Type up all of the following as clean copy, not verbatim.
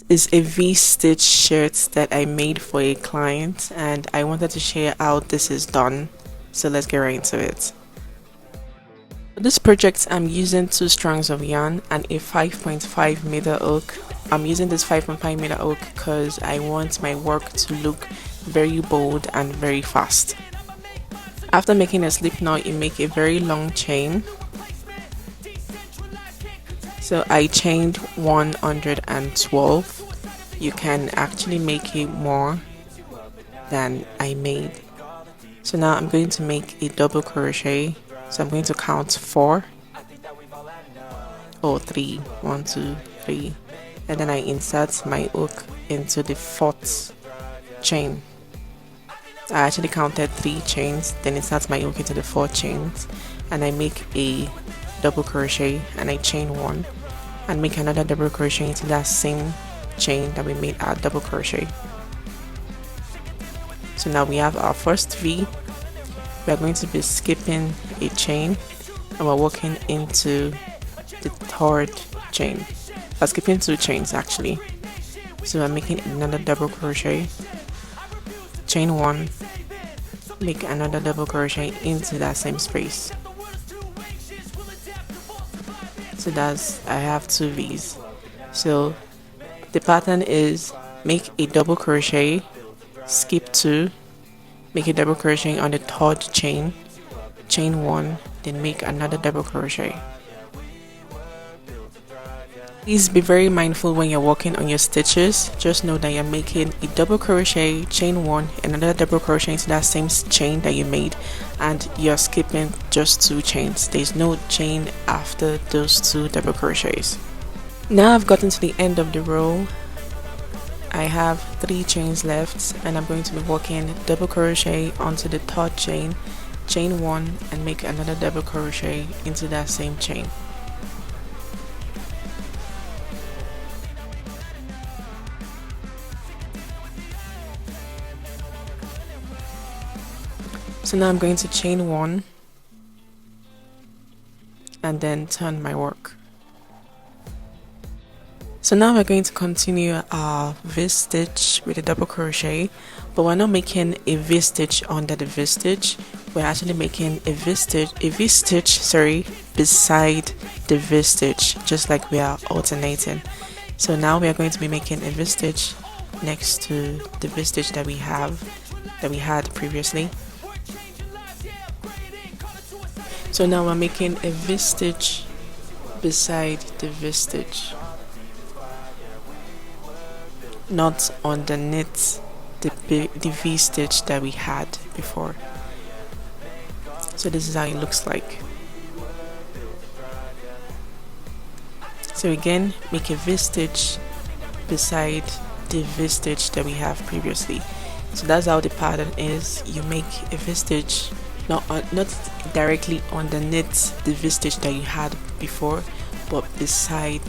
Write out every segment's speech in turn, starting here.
is a V-stitch shirt that I made for a client, and I wanted to share how this is done. So let's get right into it. For this project, I'm using 2 strands of yarn and a 5.5 meter hook. I'm using this 5.5 meter hook because I want my work to look very bold and very fast. After making a slip knot, you make a very long chain. So I chained 112. You can actually make it more than I made. So now I'm going to make a double crochet. So I'm going to count 4 or 3, 1, 2, 3, and then I insert my hook into the 4th chain. I actually counted 3 chains, then insert my hook into the 4 chains, and I make a double crochet, and I chain 1 and make another double crochet into that same chain that we made our double crochet. So now we have our first V. We are going to be skipping a chain and we're walking into the 3rd chain. We're skipping 2 chains actually. So I'm making another double crochet, chain 1, make another double crochet into that same space. So I have 2 V's. So the pattern is make a double crochet, skip 2, make a double crochet on the 3rd chain, chain 1, then make another double crochet. Please be very mindful when you're working on your stitches. Just know that you're making a double crochet, chain 1, another double crochet into that same chain that you made, and you're skipping just 2 chains. There's no chain after those 2 double crochets. Now I've gotten to the end of the row. I have 3 chains left, and I'm going to be working double crochet onto the 3rd chain, chain 1, and make another double crochet into that same chain. So now I'm going to chain 1 and then turn my work. So now we're going to continue our V-stitch with a double crochet, but we're not making a V-stitch under the V-stitch. We're actually making a V-stitch, beside the V-stitch, just like we are alternating. So now we are going to be making a V-stitch next to the V-stitch that we had previously. So now we're making a V-stitch beside the V-stitch, not underneath the V-stitch that we had before. So this is how it looks like. So again, make a V-stitch beside the V-stitch that we have previously. So that's how the pattern is. You make a V-stitch not directly underneath the V-stitch that you had before, but beside.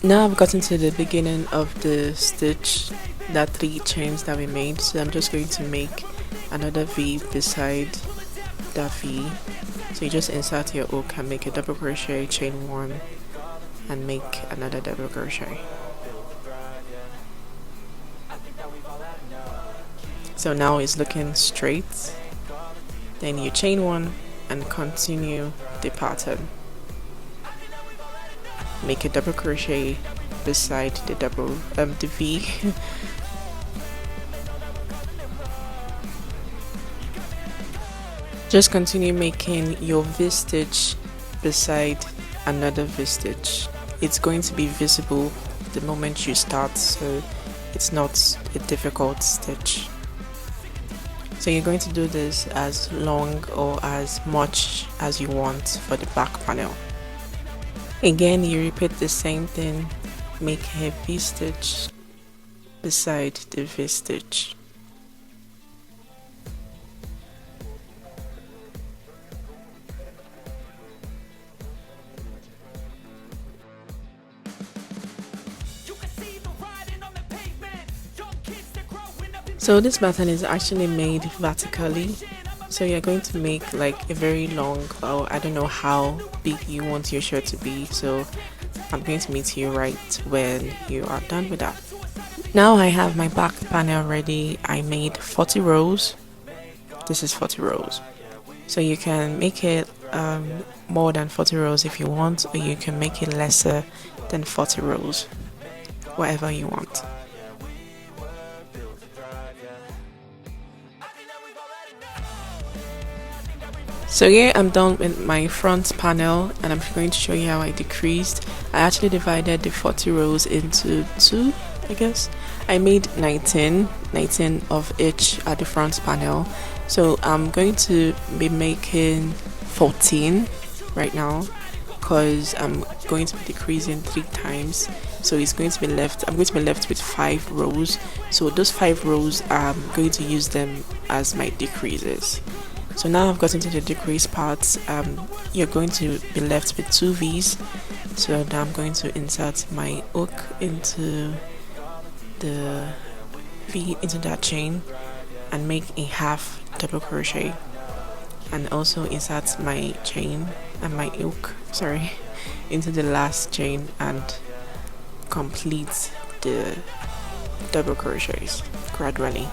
Now I've gotten to the beginning of the stitch, that 3 chains that we made, so I'm just going to make another V beside that V. So you just insert your hook and make a double crochet, chain 1, and make another double crochet. So now it's looking straight. Then you chain 1 and continue the pattern. Make a double crochet beside the V. Just continue making your V-stitch beside another V-stitch. It's going to be visible the moment you start, so it's not a difficult stitch. So you're going to do this as long or as much as you want for the back panel. Again, you repeat the same thing. Make a V-stitch beside the V-stitch. So this pattern is actually made vertically. So you're going to make like a very long, or I don't know how big you want your shirt to be. So I'm going to meet you right when you are done with that. Now I have my back panel ready. I made 40 rows. This is 40 rows. So you can make it more than 40 rows if you want, or you can make it lesser than 40 rows, whatever you want. So here I'm done with my front panel, and I'm going to show you how I decreased. I actually divided the 40 rows into two, I guess. I made 19 of each at the front panel. So I'm going to be making 14 right now, because I'm going to be decreasing 3 times. So I'm going to be left with 5 rows. So those 5 rows, I'm going to use them as my decreases. So now I've gotten to the decrease parts. You're going to be left with 2 V's. So now I'm going to insert my hook into the V, into that chain, and make a half double crochet, and also insert my chain and my hook, into the last chain and complete the double crochets gradually.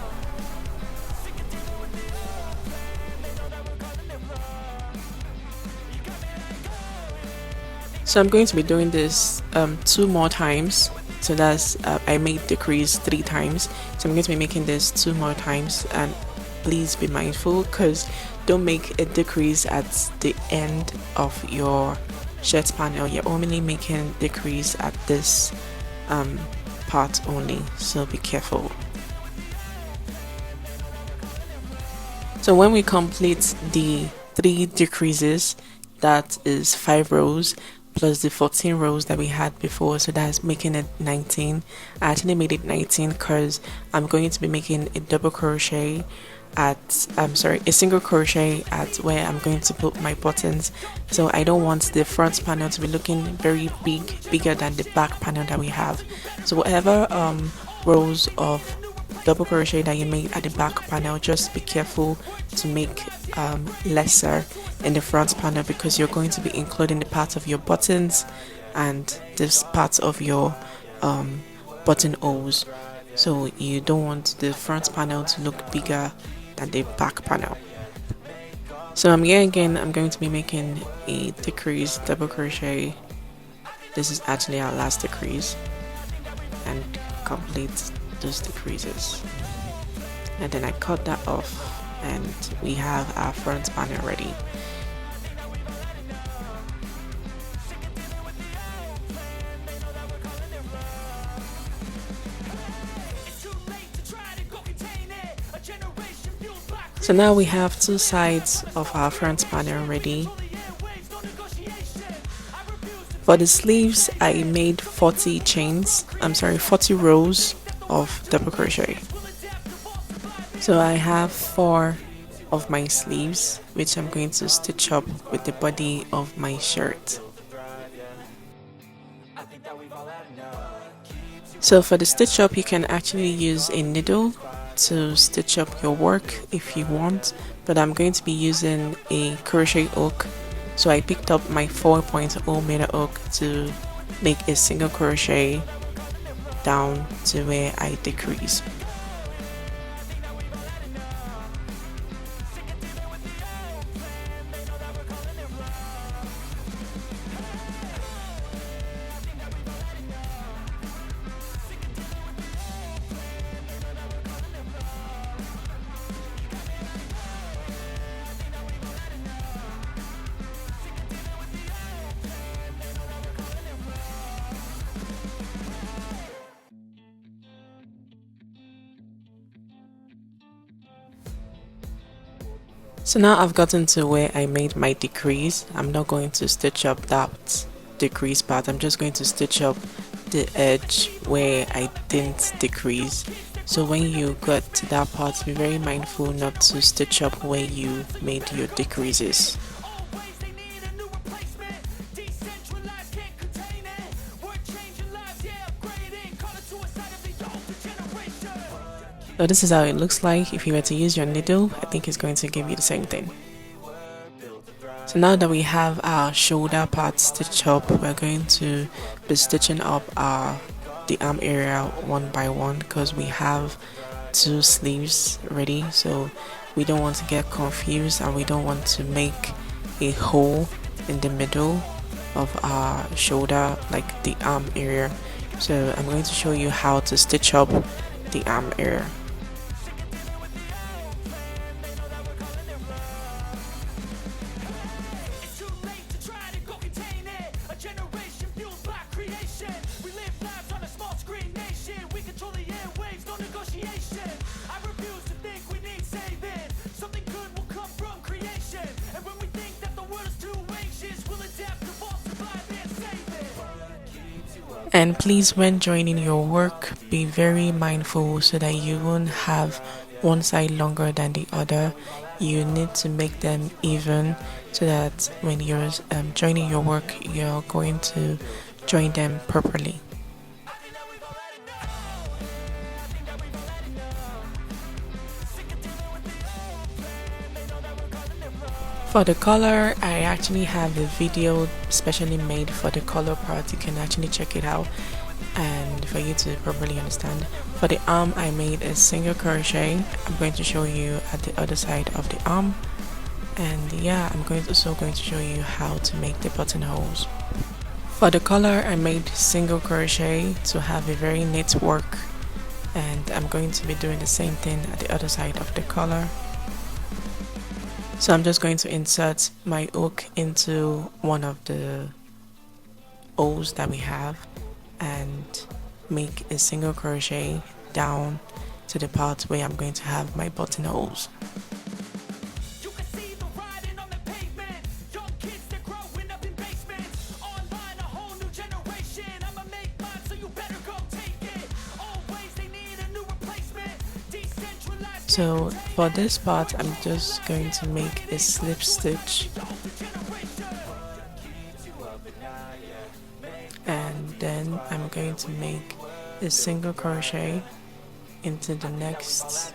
So I'm going to be doing this 2 more times. So that's I made decrease 3 times. So I'm going to be making this 2 more times, and please be mindful, because don't make a decrease at the end of your shirt panel. You're only making decrease at this part only, so be careful. So when we complete the 3 decreases, that is 5 rows plus the 14 rows that we had before, so that's making it 19. I actually made it 19 because I'm going to be making a double crochet at a single crochet at where I'm going to put my buttons. So I don't want the front panel to be looking very bigger than the back panel that we have. So whatever rows of double crochet that you made at the back panel, just be careful to make lesser in the front panel, because you're going to be including the part of your buttons and this part of your buttonholes. So you don't want the front panel to look bigger than the back panel. So I'm going to be making a decrease double crochet. This is actually our last decrease, and complete those decreases, and then I cut that off, and we have our front panel ready. So now we have 2 sides of our front panel ready. For the sleeves, I made 40 rows of double crochet. So I have 4 of my sleeves, which I'm going to stitch up with the body of my shirt. So for the stitch up, you can actually use a needle to stitch up your work if you want, but I'm going to be using a crochet hook. So I picked up my 4.0 meter hook to make a single crochet down to where I decrease. So now I've gotten to where I made my decrease. I'm not going to stitch up that decrease part. I'm just going to stitch up the edge where I didn't decrease. So when you get to that part, be very mindful not to stitch up where you made your decreases. So this is how it looks like. If you were to use your needle, I think it's going to give you the same thing. So now that we have our shoulder part stitched up, we're going to be stitching up the arm area one by one because we have two sleeves ready, so we don't want to get confused and we don't want to make a hole in the middle of our shoulder, like the arm area. So I'm going to show you how to stitch up the arm area. And please, when joining your work, be very mindful so that you won't have one side longer than the other. You need to make them even so that when you're joining your work, you're going to join them properly. For the color, I actually have a video specially made for the color part. You can actually check it out and for you to properly understand. For the arm, I made a single crochet. I'm going to show you at the other side of the arm. And yeah, I'm also going to show you how to make the buttonholes. For the collar, I made single crochet to have a very neat work, and I'm going to be doing the same thing at the other side of the collar. So I'm just going to insert my hook into one of the holes that we have and make a single crochet down to the part where I'm going to have my buttonholes. So for this part, I'm just going to make a slip stitch, and then I'm going to make a single crochet into the next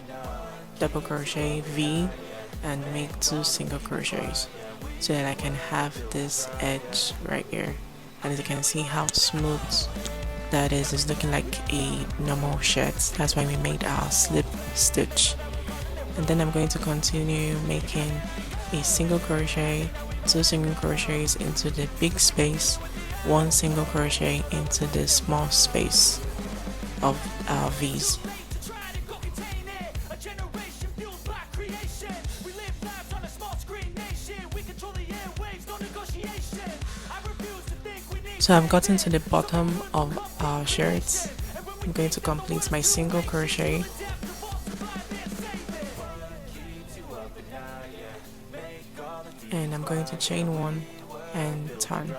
double crochet V and make 2 single crochets so that I can have this edge right here. And as you can see how smooth that is, it's looking like a normal shirt. That's why we made our slip stitch. And then I'm going to continue making a single crochet, 2 single crochets into the big space, 1 single crochet into the small space of our V's. So I've gotten to the bottom of our shirts. I'm going to complete my single crochet. And I'm going to chain 1 and turn.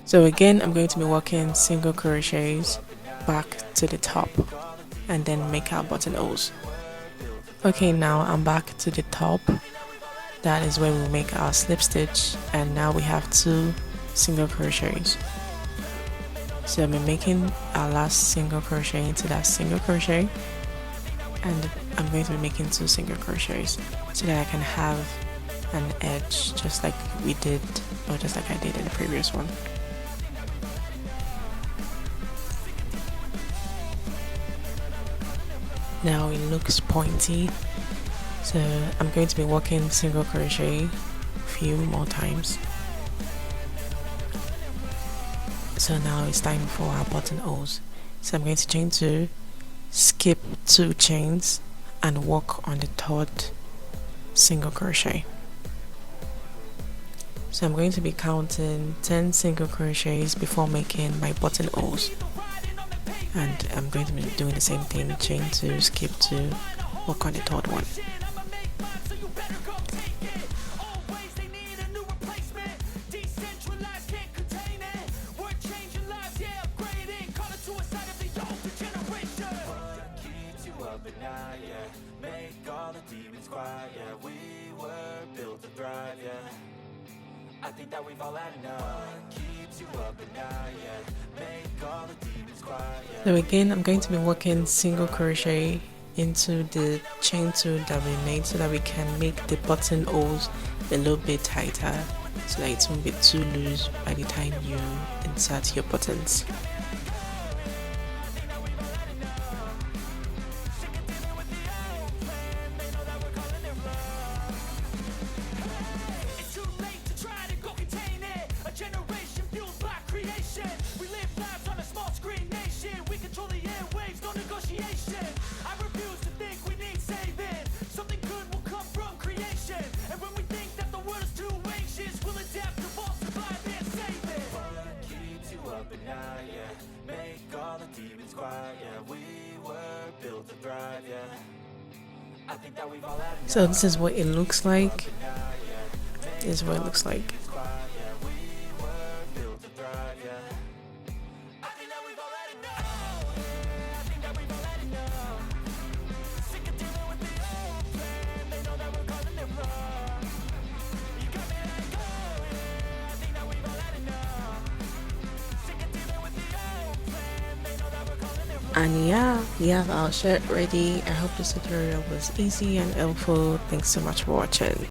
So again, I'm going to be working single crochets back to the top and then make our buttonholes. Okay, now I'm back to the top. That is where we'll make our slip stitch, and now we have 2 single crochets. So I'm making our last single crochet into that single crochet, and I'm going to be making 2 single crochets so that I can have an edge just like we did, or just like I did in the previous one. Now it looks pointy, so I'm going to be working single crochet a few more times. So now it's time for our buttonholes. So I'm going to chain 2, skip 2 chains and work on the 3rd single crochet. So I'm going to be counting 10 single crochets before making my buttonholes, and I'm going to be doing the same thing, chain 2, skip 2, work on the 3rd one. I think that we've all had enough. Keeps you up at night, yeah. Make all the demons quiet, yeah. So again, I'm going to be working single crochet into the chain 2 that we made so that we can make the buttonholes a little bit tighter so that it won't be too loose by the time you insert your buttons. So this is what it looks like. This is what it looks like. And yeah, we have our shirt ready. I hope this tutorial was easy and helpful. Thanks so much for watching.